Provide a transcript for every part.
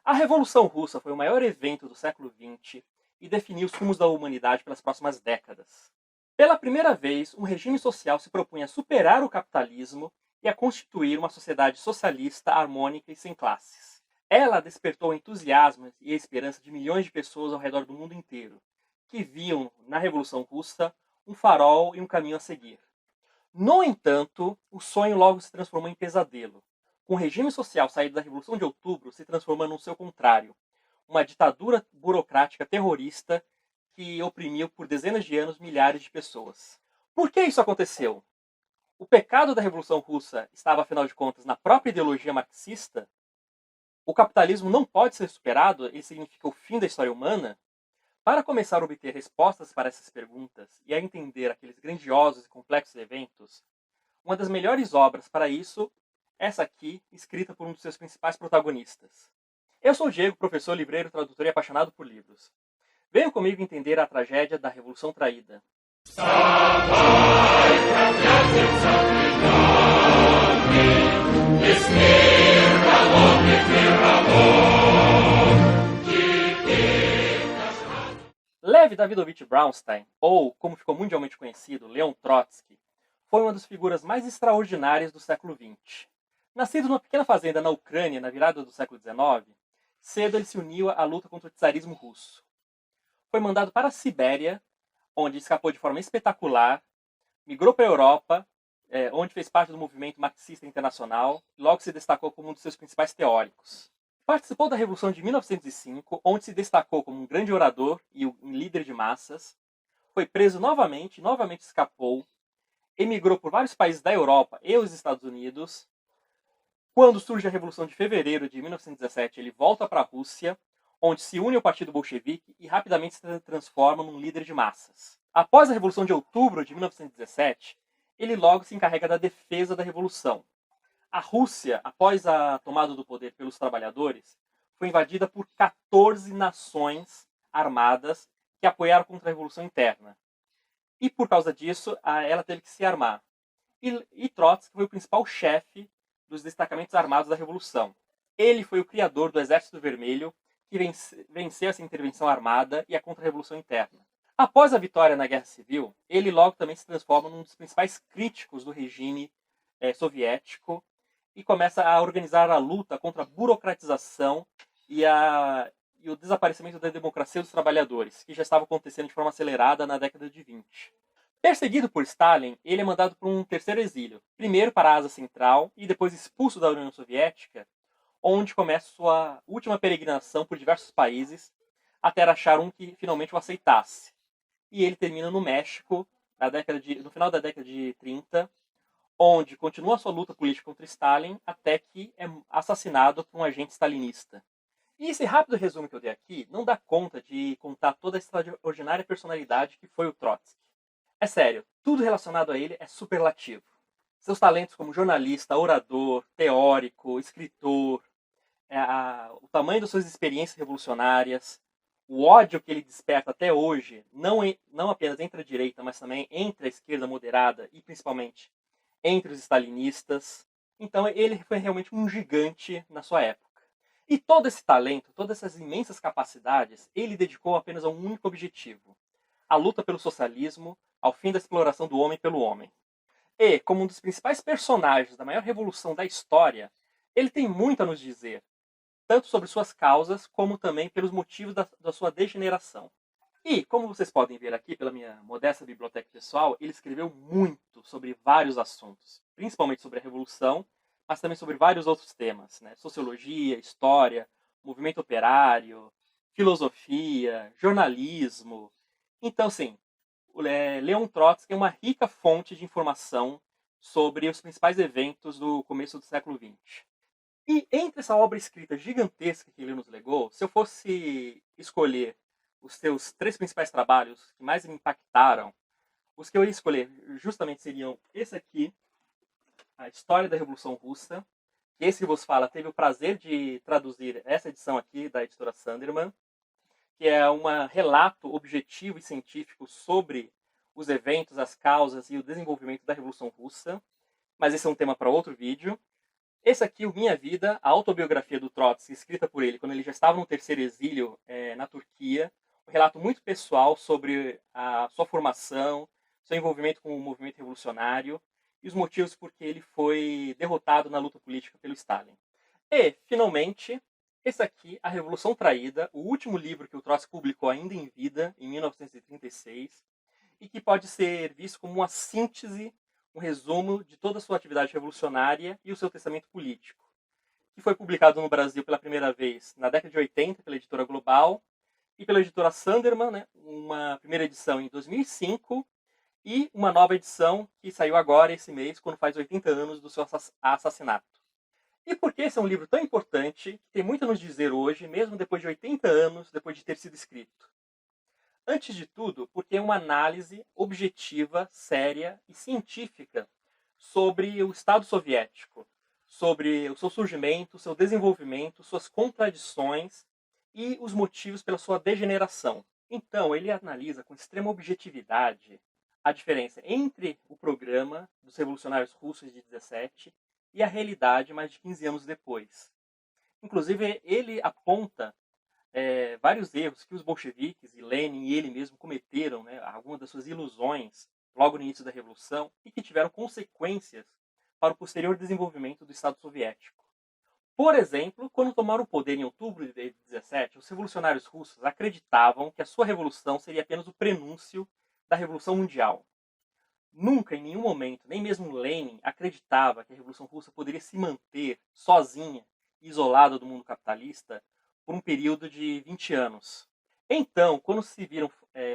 A Revolução Russa foi o maior evento do século XX e definiu os rumos da humanidade pelas próximas décadas. Pela primeira vez, um regime social se propunha a superar o capitalismo e a constituir uma sociedade socialista, harmônica e sem classes. Ela despertou o entusiasmo e a esperança de milhões de pessoas ao redor do mundo inteiro, que viam na Revolução Russa um farol e um caminho a seguir. No entanto, o sonho logo se transformou em pesadelo, com o regime social saído da Revolução de Outubro se transformando no seu contrário, uma ditadura burocrática terrorista que oprimiu por dezenas de anos milhares de pessoas. Por que isso aconteceu? O pecado da Revolução Russa estava, afinal de contas, na própria ideologia marxista? O capitalismo não pode ser superado, ele significa o fim da história humana? Para começar a obter respostas para essas perguntas e a entender aqueles grandiosos e complexos eventos, uma das melhores obras para isso, essa aqui, escrita por um dos seus principais protagonistas. Eu sou o Diego, professor, livreiro, tradutor e apaixonado por livros. Venham comigo entender a tragédia da Revolução Traída. Lev Davidovich Bronstein, ou, como ficou mundialmente conhecido, Leon Trotsky, foi uma das figuras mais extraordinárias do século XX. Nascido numa pequena fazenda na Ucrânia na virada do século XIX, cedo ele se uniu à luta contra o czarismo russo. Foi mandado para a Sibéria, onde escapou de forma espetacular, migrou para a Europa, onde fez parte do movimento marxista internacional e logo se destacou como um dos seus principais teóricos. Participou da Revolução de 1905, onde se destacou como um grande orador e um líder de massas. Foi preso novamente escapou. Emigrou por vários países da Europa e os Estados Unidos. Quando surge a Revolução de Fevereiro de 1917, ele volta para a Rússia, onde se une ao Partido Bolchevique e rapidamente se transforma num líder de massas. Após a Revolução de Outubro de 1917, ele logo se encarrega da defesa da Revolução. A Rússia, após a tomada do poder pelos trabalhadores, foi invadida por 14 nações armadas que apoiaram contra a Revolução Interna. E por causa disso, ela teve que se armar. E Trotsky foi o principal chefe dos destacamentos armados da Revolução. Ele foi o criador do Exército Vermelho, que venceu essa intervenção armada e a contra-revolução interna. Após a vitória na Guerra Civil, ele logo também se transforma num dos principais críticos do regime soviético e começa a organizar a luta contra a burocratização e o desaparecimento da democracia dos trabalhadores, que já estava acontecendo de forma acelerada na década de 20. Perseguido por Stalin, ele é mandado para um terceiro exílio, primeiro para a Ásia Central e depois expulso da União Soviética, onde começa sua última peregrinação por diversos países, até achar um que finalmente o aceitasse. E ele termina no México, no final da década de 30, onde continua sua luta política contra Stalin, até que é assassinado por um agente stalinista. E esse rápido resumo que eu dei aqui não dá conta de contar toda a extraordinária personalidade que foi o Trotsky. É sério, tudo relacionado a ele é superlativo. Seus talentos como jornalista, orador, teórico, escritor, o tamanho das suas experiências revolucionárias, o ódio que ele desperta até hoje, não apenas entre a direita, mas também entre a esquerda moderada e principalmente entre os stalinistas. Então ele foi realmente um gigante na sua época. E todo esse talento, todas essas imensas capacidades, ele dedicou apenas a um único objetivo: a luta pelo socialismo, ao fim da exploração do homem pelo homem. E, como um dos principais personagens da maior revolução da história, ele tem muito a nos dizer, tanto sobre suas causas, como também pelos motivos da sua degeneração. E, como vocês podem ver aqui pela minha modesta biblioteca pessoal, ele escreveu muito sobre vários assuntos, principalmente sobre a Revolução, mas também sobre vários outros temas, né? Sociologia, história, movimento operário, filosofia, jornalismo. Então, sim, o Leon Trotsky é uma rica fonte de informação sobre os principais eventos do começo do século XX. E entre essa obra escrita gigantesca que ele nos legou, se eu fosse escolher os seus 3 principais trabalhos que mais me impactaram, os que eu ia escolher justamente seriam esse aqui, A História da Revolução Russa. Esse que vos fala teve o prazer de traduzir essa edição aqui da editora Sanderman, que é um relato objetivo e científico sobre os eventos, as causas e o desenvolvimento da Revolução Russa. Mas esse é um tema para outro vídeo. Esse aqui, o Minha Vida, a autobiografia do Trotsky, escrita por ele quando ele já estava no terceiro exílio na Turquia. Um relato muito pessoal sobre a sua formação, seu envolvimento com o movimento revolucionário e os motivos por que ele foi derrotado na luta política pelo Stalin. E, finalmente, esse aqui, A Revolução Traída, o último livro que o Trotsky publicou ainda em vida, em 1936, e que pode ser visto como uma síntese, um resumo de toda a sua atividade revolucionária e o seu testamento político, que foi publicado no Brasil pela primeira vez na década de 80 pela editora Global e pela editora Sanderman, né, uma primeira edição em 2005 e uma nova edição que saiu agora esse mês, quando faz 80 anos do seu assassinato. E por que esse é um livro tão importante, que tem muito a nos dizer hoje, mesmo depois de 80 anos, depois de ter sido escrito? Antes de tudo, porque é uma análise objetiva, séria e científica sobre o Estado soviético, sobre o seu surgimento, seu desenvolvimento, suas contradições e os motivos pela sua degeneração. Então, ele analisa com extrema objetividade a diferença entre o programa dos revolucionários russos de 17 e a realidade mais de 15 anos depois. Inclusive, ele aponta vários erros que os bolcheviques e Lenin e ele mesmo cometeram, né, algumas das suas ilusões logo no início da Revolução e que tiveram consequências para o posterior desenvolvimento do Estado soviético. Por exemplo, quando tomaram o poder em outubro de 17, os revolucionários russos acreditavam que a sua revolução seria apenas o prenúncio da Revolução Mundial. Nunca, em nenhum momento, nem mesmo Lenin acreditava que a Revolução Russa poderia se manter sozinha, isolada do mundo capitalista, por um período de 20 anos. Então, quando se viram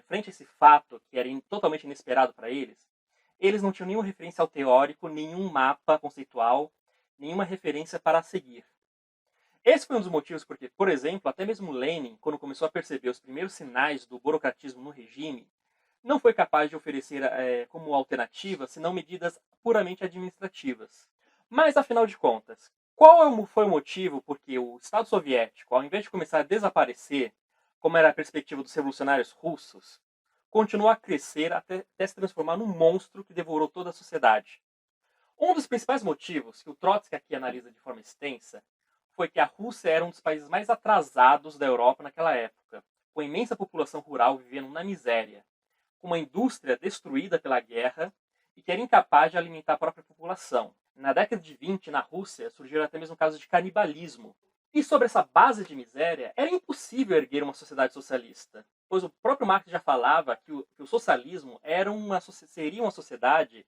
frente a esse fato, que era totalmente inesperado para eles não tinham nenhum referencial teórico, nenhum mapa conceitual, nenhuma referência para seguir. Esse foi um dos motivos porque, por exemplo, até mesmo Lenin, quando começou a perceber os primeiros sinais do burocratismo no regime, não foi capaz de oferecer como alternativa senão medidas puramente administrativas. Mas, afinal de contas, qual foi o motivo por que o Estado soviético, ao invés de começar a desaparecer, como era a perspectiva dos revolucionários russos, continuou a crescer até se transformar num monstro que devorou toda a sociedade? Um dos principais motivos que o Trotsky aqui analisa de forma extensa foi que a Rússia era um dos países mais atrasados da Europa naquela época, com a imensa população rural vivendo na miséria, com uma indústria destruída pela guerra e que era incapaz de alimentar a própria população. Na década de 20, na Rússia, surgiram até mesmo casos de canibalismo. E sobre essa base de miséria, era impossível erguer uma sociedade socialista, pois o próprio Marx já falava que o socialismo seria uma sociedade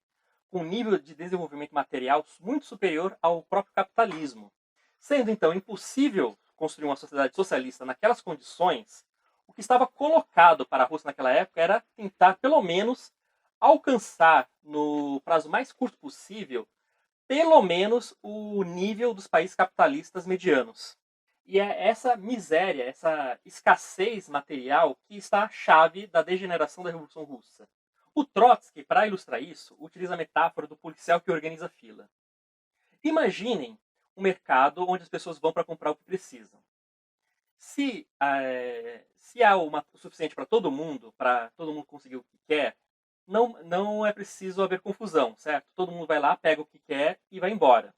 com um nível de desenvolvimento material muito superior ao próprio capitalismo. Sendo então impossível construir uma sociedade socialista naquelas condições, o que estava colocado para a Rússia naquela época era tentar, pelo menos, alcançar, no prazo mais curto possível, pelo menos o nível dos países capitalistas medianos. E é essa miséria, essa escassez material que está a chave da degeneração da Revolução Russa. O Trotsky, para ilustrar isso, utiliza a metáfora do policial que organiza a fila. Imaginem um mercado onde as pessoas vão para comprar o que precisam. Se há o suficiente para todo mundo conseguir o que quer, não é preciso haver confusão, certo? Todo mundo vai lá, pega o que quer e vai embora.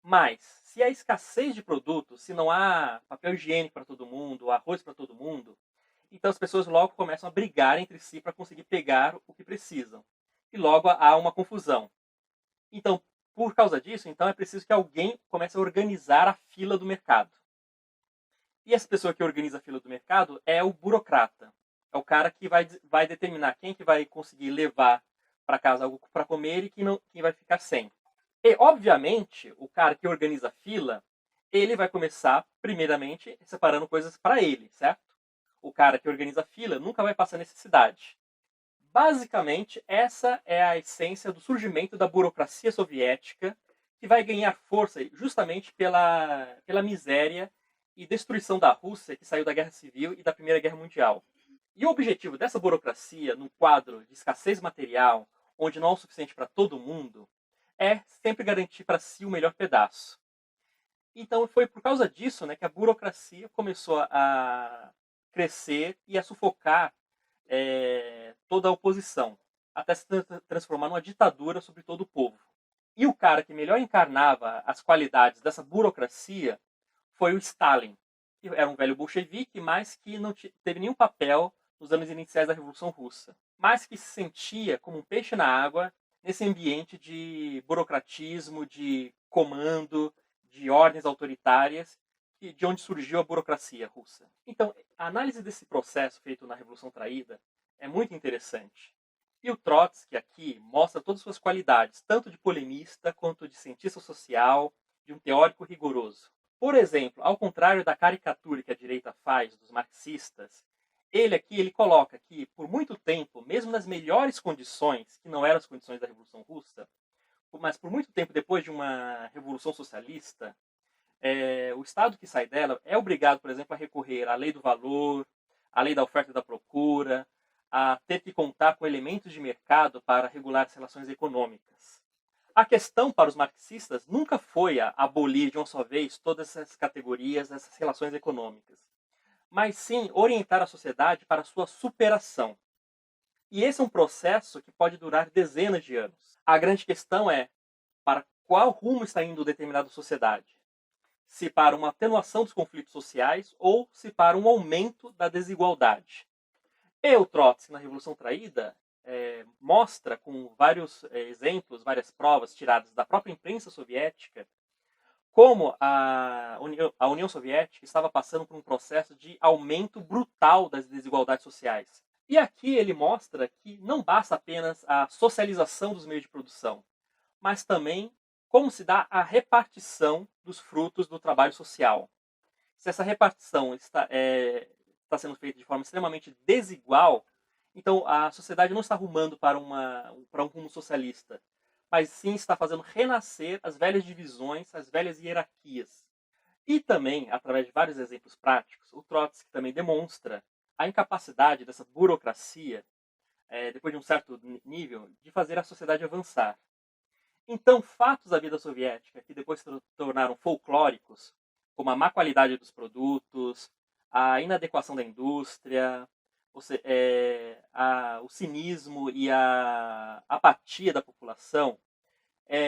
Mas, se há escassez de produtos, se não há papel higiênico para todo mundo, arroz para todo mundo, então as pessoas logo começam a brigar entre si para conseguir pegar o que precisam. E logo há uma confusão. Então, por causa disso, então é preciso que alguém comece a organizar a fila do mercado. E essa pessoa que organiza a fila do mercado é o burocrata. É o cara que vai determinar quem que vai conseguir levar para casa algo para comer e quem vai ficar sem. E, obviamente, o cara que organiza a fila, ele vai começar, primeiramente, separando coisas para ele, certo? O cara que organiza a fila nunca vai passar necessidade. Basicamente, essa é a essência do surgimento da burocracia soviética, que vai ganhar força justamente pela miséria e destruição da Rússia, que saiu da Guerra Civil e da Primeira Guerra Mundial. E o objetivo dessa burocracia, num quadro de escassez material, onde não há o suficiente para todo mundo, é sempre garantir para si o melhor pedaço. Então foi por causa disso, né, que a burocracia começou a crescer e a sufocar toda a oposição, até se transformar numa ditadura sobre todo o povo. E o cara que melhor encarnava as qualidades dessa burocracia foi o Stalin, que era um velho bolchevique, mas que não teve nenhum papel nos anos iniciais da Revolução Russa, mas que se sentia como um peixe na água nesse ambiente de burocratismo, de comando, de ordens autoritárias, de onde surgiu a burocracia russa. Então, a análise desse processo feito na Revolução Traída é muito interessante. E o Trotsky aqui mostra todas as suas qualidades, tanto de polemista quanto de cientista social, de um teórico rigoroso. Por exemplo, ao contrário da caricatura que a direita faz dos marxistas, ele coloca que, por muito tempo, mesmo nas melhores condições, que não eram as condições da Revolução Russa, mas por muito tempo depois de uma revolução socialista, o Estado que sai dela é obrigado, por exemplo, a recorrer à lei do valor, à lei da oferta e da procura, a ter que contar com elementos de mercado para regular as relações econômicas. A questão para os marxistas nunca foi abolir de uma só vez todas essas categorias, essas relações econômicas, mas sim orientar a sociedade para a sua superação. E esse é um processo que pode durar dezenas de anos. A grande questão é para qual rumo está indo determinada sociedade. Se para uma atenuação dos conflitos sociais ou se para um aumento da desigualdade. E o Trotsky, na Revolução Traída, mostra com vários exemplos, várias provas tiradas da própria imprensa soviética, como a União Soviética estava passando por um processo de aumento brutal das desigualdades sociais. E aqui ele mostra que não basta apenas a socialização dos meios de produção, mas também como se dá a repartição dos frutos do trabalho social. Se essa repartição está sendo feita de forma extremamente desigual, então a sociedade não está rumando para um rumo socialista, mas sim está fazendo renascer as velhas divisões, as velhas hierarquias. E também, através de vários exemplos práticos, o Trotsky também demonstra a incapacidade dessa burocracia, depois de um certo nível, de fazer a sociedade avançar. Então, fatos da vida soviética que depois se tornaram folclóricos, como a má qualidade dos produtos, a inadequação da indústria, o cinismo e a apatia da população,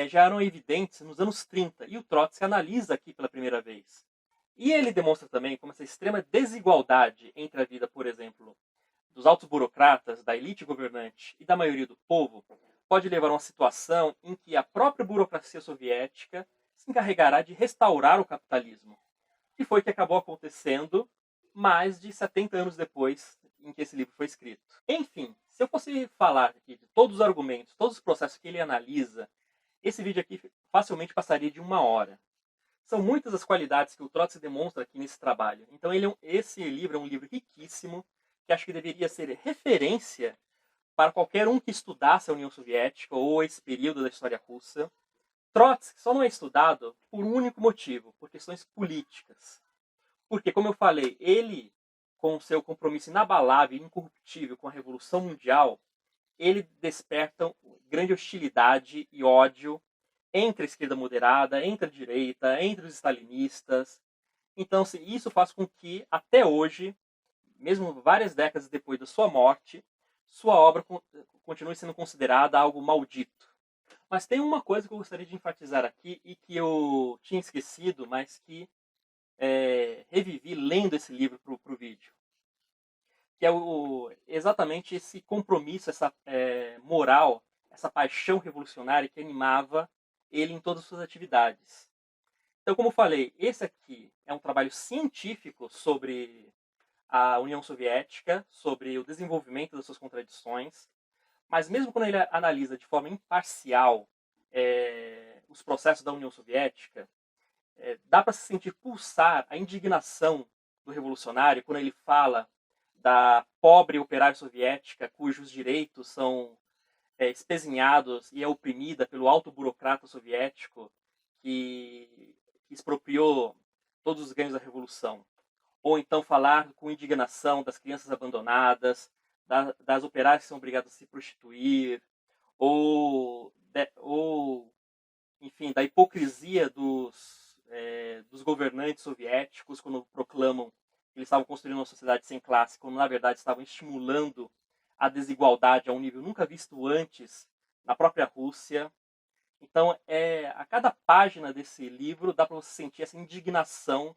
já eram evidentes nos anos 30, e o Trotsky analisa aqui pela primeira vez. E ele demonstra também como essa extrema desigualdade entre a vida, por exemplo, dos altos burocratas, da elite governante e da maioria do povo, pode levar a uma situação em que a própria burocracia soviética se encarregará de restaurar o capitalismo, que foi o que acabou acontecendo mais de 70 anos depois em que esse livro foi escrito. Enfim, se eu fosse falar aqui de todos os argumentos, todos os processos que ele analisa, esse vídeo aqui facilmente passaria de 1 hora. São muitas as qualidades que o Trotsky demonstra aqui nesse trabalho. Então esse livro é um livro riquíssimo, que acho que deveria ser referência para qualquer um que estudasse a União Soviética ou esse período da história russa. Trotsky só não é estudado por um único motivo, por questões políticas. Porque, como eu falei, ele, com seu compromisso inabalável e incorruptível com a Revolução Mundial, ele desperta grande hostilidade e ódio entre a esquerda moderada, entre a direita, entre os stalinistas. Então, isso faz com que, até hoje, mesmo várias décadas depois da sua morte, sua obra continue sendo considerada algo maldito. Mas tem uma coisa que eu gostaria de enfatizar aqui e que eu tinha esquecido, mas que revivi lendo esse livro para o vídeo. Que é exatamente esse compromisso, essa moral, essa paixão revolucionária que animava ele em todas as suas atividades. Então, como eu falei, esse aqui é um trabalho científico sobre a União Soviética, sobre o desenvolvimento das suas contradições, mas mesmo quando ele analisa de forma imparcial os processos da União Soviética, dá para se sentir pulsar a indignação do revolucionário quando ele fala da pobre operária soviética cujos direitos são espezinhados e é oprimida pelo alto burocrata soviético que expropriou todos os ganhos da revolução. Ou então falar com indignação das crianças abandonadas, das operárias que são obrigadas a se prostituir, ou enfim, da hipocrisia dos governantes soviéticos quando proclamam que eles estavam construindo uma sociedade sem classe, quando na verdade estavam estimulando a desigualdade a um nível nunca visto antes na própria Rússia. Então, a cada página desse livro dá para você sentir essa indignação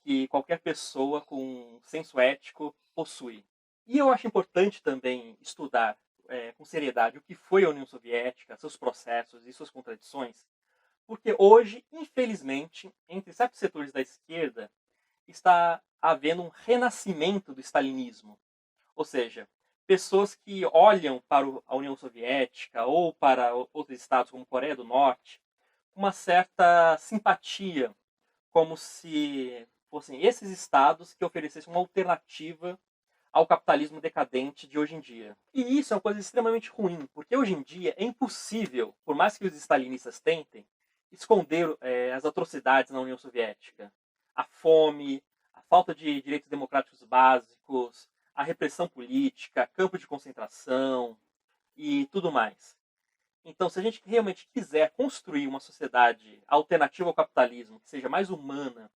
que qualquer pessoa com senso ético possui. E eu acho importante também estudar com seriedade o que foi a União Soviética, seus processos e suas contradições, porque hoje, infelizmente, entre certos setores da esquerda, está havendo um renascimento do stalinismo. Ou seja, pessoas que olham para a União Soviética ou para outros estados como Coreia do Norte com uma certa simpatia, como se fossem esses estados que oferecessem uma alternativa ao capitalismo decadente de hoje em dia. E isso é uma coisa extremamente ruim, porque hoje em dia é impossível, por mais que os stalinistas tentem, esconder as atrocidades na União Soviética. A fome, a falta de direitos democráticos básicos, a repressão política, campo de concentração e tudo mais. Então, se a gente realmente quiser construir uma sociedade alternativa ao capitalismo, que seja mais humana,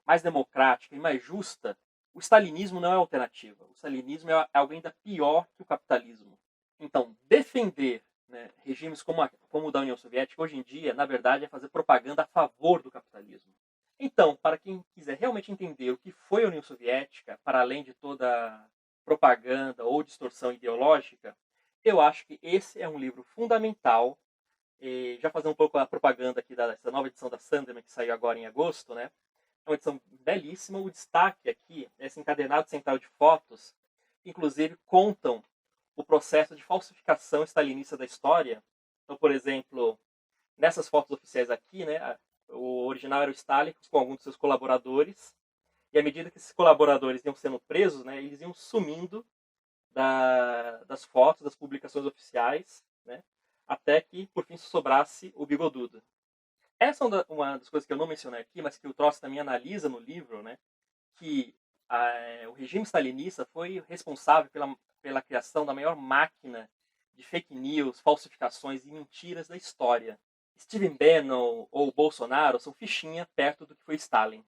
mais democrática e mais justa, o stalinismo não é alternativa. O stalinismo é algo ainda pior que o capitalismo. Então, defender, né, regimes como o da União Soviética, hoje em dia, na verdade, é fazer propaganda a favor do capitalismo. Então, para quem quiser realmente entender o que foi a União Soviética, para além de toda propaganda ou distorção ideológica, eu acho que esse é um livro fundamental. E já fazendo um pouco a propaganda aqui dessa nova edição da Sandman, que saiu agora em agosto, né? É uma edição belíssima. O destaque aqui é esse encadernado central de fotos, que inclusive contam o processo de falsificação stalinista da história. Então, por exemplo, nessas fotos oficiais aqui, né, o original era o Stalin com alguns de seus colaboradores, e à medida que esses colaboradores iam sendo presos, né, eles iam sumindo das fotos, das publicações oficiais, né, até que, por fim, sobrasse o Bigodudo. Essa é uma das coisas que eu não mencionei aqui, mas que o Trotsky também analisa no livro, né, que o regime stalinista foi responsável pela criação da maior máquina de fake news, falsificações e mentiras da história. Steven Bannon ou Bolsonaro são fichinha perto do que foi Stalin.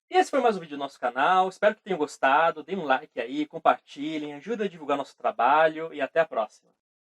E esse foi mais um vídeo do nosso canal. Espero que tenham gostado. Deem um like aí, compartilhem, ajudem a divulgar nosso trabalho e até a próxima.